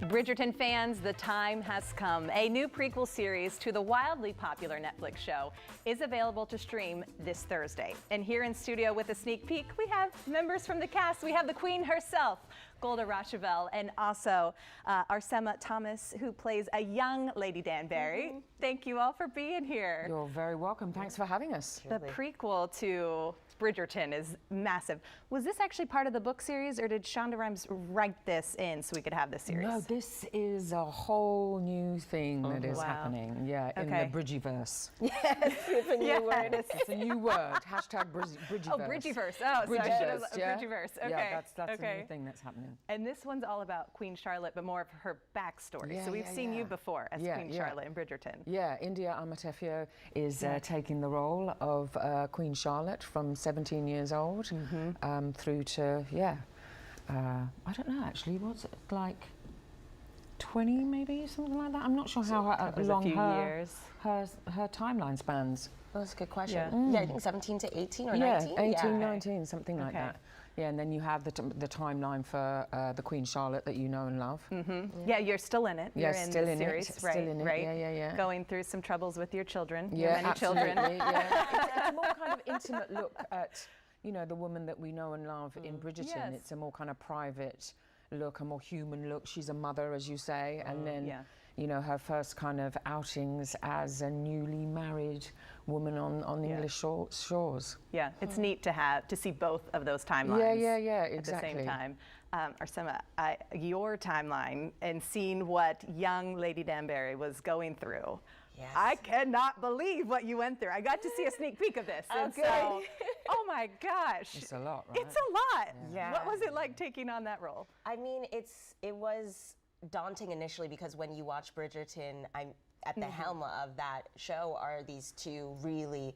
Bridgerton fans, the time has come. A new prequel series to the wildly popular Netflix show is available to stream this Thursday. And here in studio with a sneak peek, we have members from the cast. We have the Queen herself, Golda Rosheuvel, and also Arsema Thomas, who plays a young Lady Danbury. Thank you all for being here. You're very welcome. Thanks for having us. The prequel to Bridgerton is massive. Was this actually part of the book series, or did Shonda Rhimes write this in so we could have this series? No, this is a whole new thing that is happening. Yeah, in the Bridgiverse. Yes, it's a new word. It's a new word. Hashtag Bridgiverse. Oh, Bridgiverse. Oh, Bridgiverse, sorry. Bridgiverse. Okay. Yeah, that's a new thing that's happening. And this one's all about Queen Charlotte, but more of her backstory. Yeah, so we've seen you before as Queen Charlotte in Bridgerton. Yeah, India Amatefio is taking the role of Queen Charlotte from 17 years old through to, I don't know actually, what's it like 20 maybe, something like that? I'm not sure how long her timeline spans. Well, that's a good question. Yeah, I think 17 to 18 or 19? 18, 19, something like that. Yeah, and then you have the timeline for the Queen Charlotte that you know and love. Yeah, you're still in it. Yeah, you're still in the series, still in it. right? Yeah. Going through some troubles with your children. Yeah, your many children. It's a more kind of intimate look at, you know, the woman that we know and love in Bridgerton. Yes. It's a more kind of private look, a more human look. She's a mother, as you say, and then you know, her first kind of outings as a newly married woman on the English shores. Yeah, it's neat to see both of those timelines. Yeah, exactly. At the same time. Arsema, your timeline and seeing what young Lady Danbury was going through. Yes. I cannot believe what you went through. I got to see a sneak peek of this. Oh, good. So, oh my gosh. It's a lot, right? It's a lot. Yeah. What was it like taking on that role? I mean, it was daunting initially because when you watch Bridgerton, I'm at the helm of that show are these two really,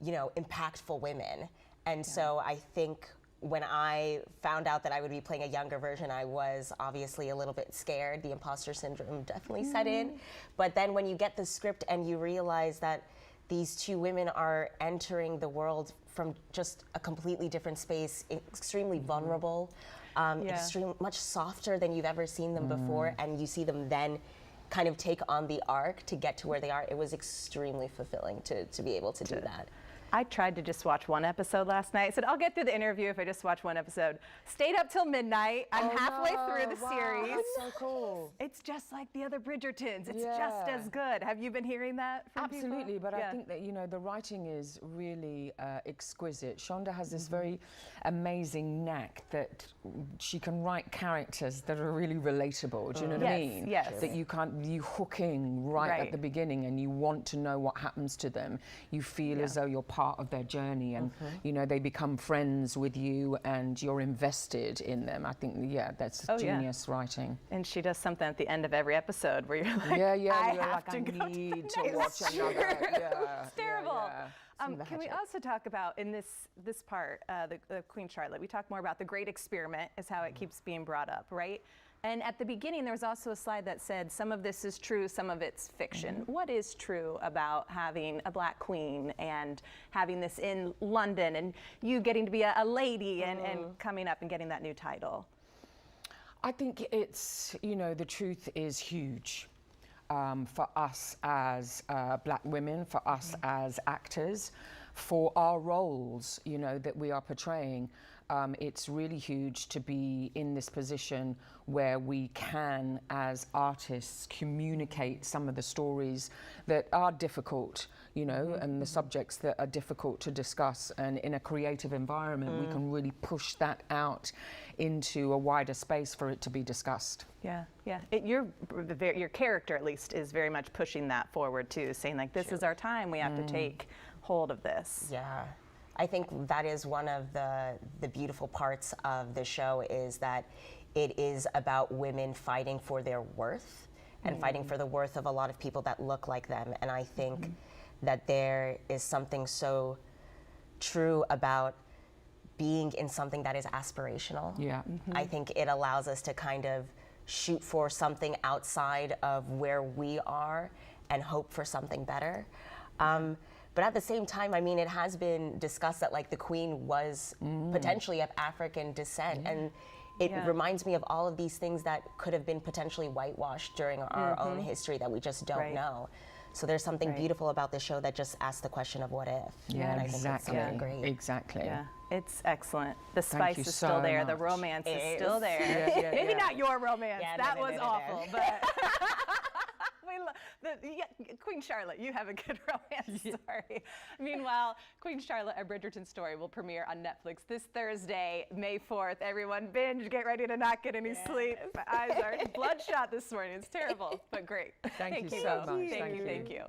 you know, impactful women. And so I think when I found out that I would be playing a younger version, I was obviously a little bit scared. The imposter syndrome definitely set in. But then when you get the script and you realize that these two women are entering the world from just a completely different space, extremely vulnerable, much softer than you've ever seen them before, and you see them then kind of take on the arc to get to where they are. It was extremely fulfilling to be able to do that. I tried to just watch one episode last night. I said, I'll get through the interview if I just watch one episode. Stayed up till midnight. I'm halfway through the series. That's so cool. It's just like the other Bridgertons. It's just as good. Have you been hearing that from people? Absolutely, but I think that, you know, the writing is really exquisite. Shonda has this very amazing knack that she can write characters that are really relatable. Do you know what I mean? Yes. That you hook in right at the beginning and you want to know what happens to them. You feel as though you're part of their journey, and you know, they become friends with you and you're invested in them. I think that's genius writing. And she does something at the end of every episode where you're like, I need to watch another. It's terrible. Can we also talk about, in this part, the Queen Charlotte, we talk more about the great experiment is how it keeps being brought up, right? And at the beginning, there was also a slide that said some of this is true, some of it's fiction. What is true about having a black queen and having this in London and you getting to be a lady and coming up and getting that new title? I think it's, you know, the truth is huge. For us as black women, for us as actors, for our roles, you know, that we are portraying. It's really huge to be in this position where we can, as artists, communicate some of the stories that are difficult, you know, and the subjects that are difficult to discuss. And in a creative environment, we can really push that out into a wider space for it to be discussed. Yeah. Your character, at least, is very much pushing that forward, too, saying, like, this is our time. We have to take hold of this. Yeah. I think that is one of the beautiful parts of the show, is that it is about women fighting for their worth and fighting for the worth of a lot of people that look like them. And I think that there is something so true about being in something that is aspirational. Yeah. I think it allows us to kind of shoot for something outside of where we are and hope for something better. But at the same time, I mean, it has been discussed that, like, the Queen was potentially of African descent, and it reminds me of all of these things that could have been potentially whitewashed during our own history that we just don't know. So there's something beautiful about this show that just asks the question of what if. Yeah, and exactly. I think it's great. Exactly. Yeah, it's excellent. The spice is still so there. The much. romance is It still is. there. Maybe not your romance. Yeah, that no, was no, awful, but. Queen Charlotte, you have a good romance story. Meanwhile, Queen Charlotte, A Bridgerton Story will premiere on Netflix this Thursday, May 4th. Everyone binge, get ready to not get any sleep. My eyes are bloodshot this morning. It's terrible, but great. Thank you so much. Thank you.